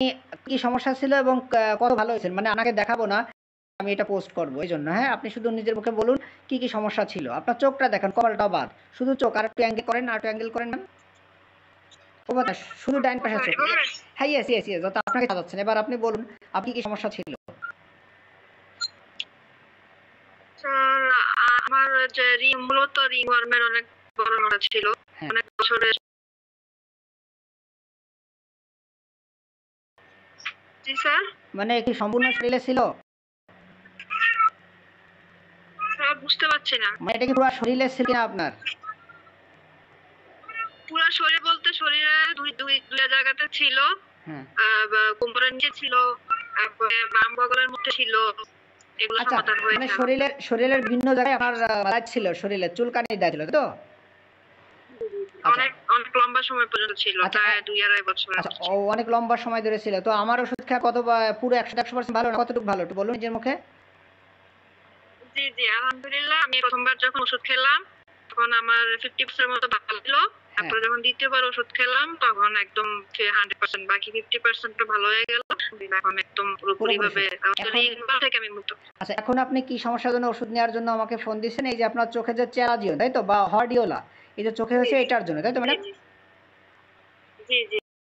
কি সমস্যা ছিল এবং কত ভালো হয়েছেন? মানে আমাকে দেখাবো না। আমি এটা পোস্ট করব এইজন্য, হ্যাঁ? আপনি শুধু নিজের মুখে বলুন কি সমস্যা ছিল? আপনার চোখটা দেখান, কপালটাও বাদ। শুধু চোখ আরেকটু অ্যাঙ্গেল করেন, আরেকটু অ্যাঙ্গেল করেন ম্যাম। ওভাবে না, শুধু ডাইন পাশের চোখ। হ্যাঁ, ইয়েস। তো আপনাকে সাজাচ্ছেন। এবার আপনি বলুন, আপনি কি সমস্যা ছিল? স্যার, আমার যে মূলত রিংওয়ার্মের অনেক বড় নড়া ছিল। হ্যাঁ। অনেক বছরের। জি স্যার। মানে কি সম্পূর্ণ শরীরে ছিল? স্যার বুঝতে পারছি না। মানে এটা কি পুরো শরীরে ছিল কিনা আপনার? পুরো শরীর বলতে শরীরে দুই জায়গাতে ছিল। হ্যাঁ। কোমরের নিচে ছিল, তারপরে বাম বগলের মধ্যে ছিল। এগুলো আচ্ছা, সমাধান মানে হয়েছে। শরীরের বিভিন্ন জায়গায় আপনার দাগ ছিল, শরীরে চুলকানির দাগ ছিল, তাই তো? আচ্ছা। অনেক লম্বা সময় পর্যন্ত ছিল, আচ্ছা, প্রায় 2-2.5 বছর। আচ্ছা, অনেক লম্বা সময় ধরে ছিল। তো আমার ওষুধ খাওয়া কত পুরো 100% ভালো না, কতটুকু ভালো একটু বলুন নিজের মুখে? জি, আলহামদুলিল্লাহ। আমি প্রথমবার যখন ওষুধ খেলাম তখন আমার 50% মতো ভালো ছিল। তারপরে যখন দ্বিতীয়বার ওষুধ খেলাম তখন একদম 100% বাকি 50% তো ভালো হয়ে গেল। এখন একদম পুরোপুরিভাবে থেকে আমি মুক্ত। আচ্ছা, এখন আপনি কি সমস্যার জন্য ওষুধ নেওয়ার জন্য আমাকে ফোন দিচ্ছেন? এই যে আপনার চোখে যে চেরাজিও, তাই তো? বা হর্ডিওলা, এই যে চোখে হয়েছে এটার জন্য, তাই তো ম্যাডাম? জি।